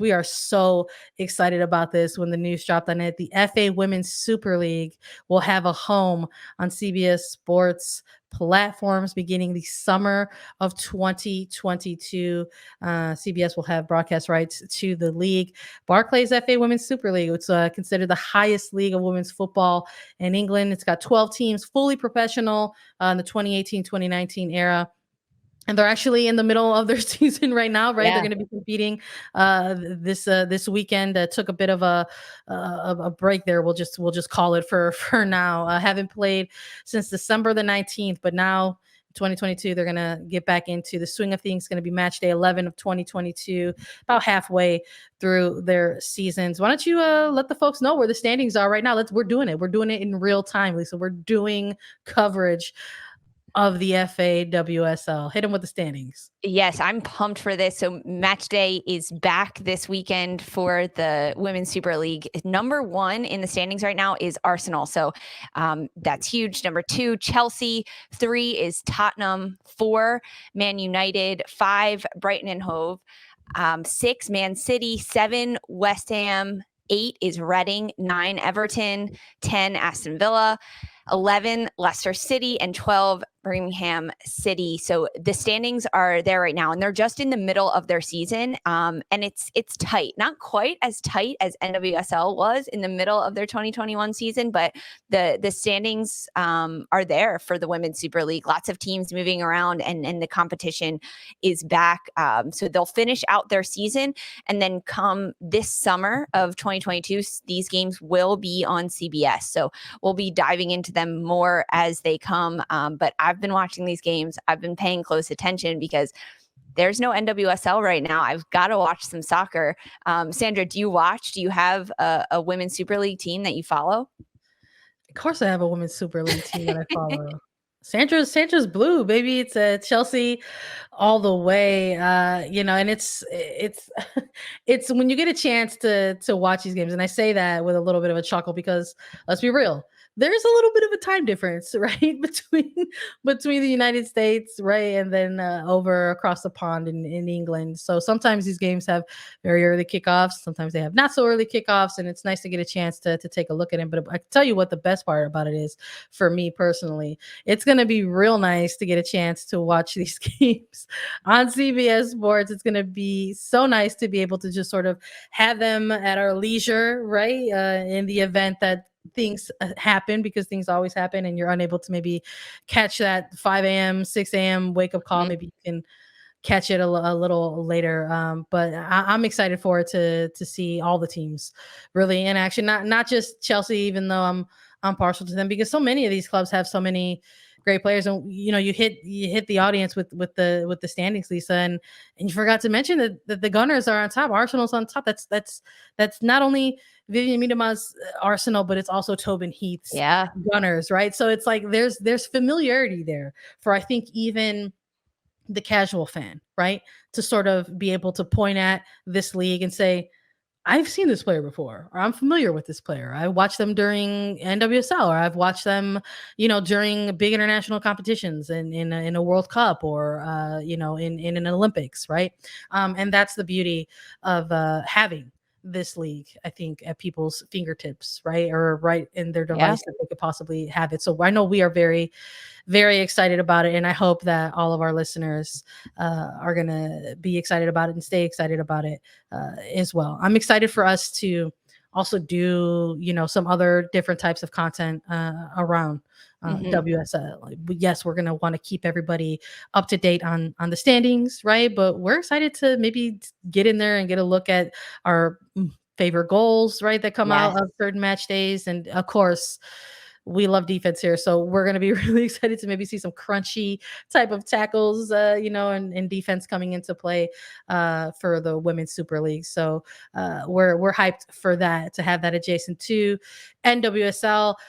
We are so excited about this when the news dropped on it. The FA Women's Super League will have a home on CBS Sports platforms beginning the summer of 2022. CBS will have broadcast rights to the league. Barclay's FA Women's Super League, it's considered the highest league of women's football in England. It's got 12 teams, fully professional in the 2018-2019 era. And they're actually in the middle of their season right now, right? Yeah. They're going to be competing this weekend. Took a bit of a break there. We'll just call it for now. Haven't played since December the 19th, but now 2022 they're going to get back into the swing of things. It's going to be match day 11 of 2022, about halfway through their seasons. Why don't you let the folks know where the standings are right now? We're doing it in real time, Lisa. We're doing coverage of the FA WSL. Hit them with the standings. Yes, I'm pumped for this. So match day is back this weekend for the Women's Super League. Number 1 in the standings right now is Arsenal. So that's huge. Number 2, Chelsea. 3 is Tottenham. 4, Man United. 5, Brighton and Hove. 6, Man City. 7, West Ham. 8 is Reading. 9, Everton. 10, Aston Villa. 11, Leicester City, and 12, Birmingham City. So the standings are there right now, and they're just in the middle of their season. And it's tight, not quite as tight as NWSL was in the middle of their 2021 season, but the standings are there for the Women's Super League. Lots of teams moving around, and the competition is back. So they'll finish out their season, and then come this summer of 2022, these games will be on CBS. So we'll be diving into them more as they come. But I've been watching these games. I've been paying close attention because there's no NWSL right now. I've got to watch some soccer. Sandra, do you watch? Do you have a Women's Super League team that you follow? Of course I have a Women's Super League team that I follow. Sandra's blue, baby. It's Chelsea all the way. And it's it's when you get a chance to watch these games, and I say that with a little bit of a chuckle because let's be real, there's a little bit of a time difference, right, between the United States, right, and then over across the pond in England. So sometimes these games have very early kickoffs, sometimes they have not so early kickoffs, and it's nice to get a chance to take a look at it. But I can tell you what the best part about it is for me personally. It's going to be real nice to get a chance to watch these games on CBS Sports. It's going to be so nice to be able to just sort of have them at our leisure, right, in the event that things happen, because things always happen and you're unable to maybe catch that 5 a.m., 6 a.m. wake up call. Mm-hmm. Maybe you can catch it a little later. But I'm excited for it to see all the teams really in action, not just Chelsea, even though I'm partial to them, because so many of these clubs have so many great players. And you hit the audience with the standings, Lisa, and you forgot to mention that the Gunners are on top. Arsenal's on top. That's not only Vivian Miedema's Arsenal, but it's also Tobin Heath's Gunners, right? So it's like there's familiarity there for, I think, even the casual fan, right, to sort of be able to point at this league and say, I've seen this player before, or I'm familiar with this player. I watched them during NWSL, or I've watched them, during big international competitions in a World Cup, or in an Olympics, right? And that's the beauty of having this league, I think, at people's fingertips, right, or right in their device that they could possibly have it. So I know we are very, very excited about it, and I hope that all of our listeners are gonna be excited about it and stay excited about it as well. I'm excited for us to also do some other different types of content around WSL. Yes, we're gonna want to keep everybody up to date on the standings, right? But we're excited to maybe get in there and get a look at our favorite goals, right, that come out of certain match days. And of course, we love defense here, so we're going to be really excited to maybe see some crunchy type of tackles, and defense coming into play for the Women's Super League. So we're hyped for that, to have that adjacent to NWSL.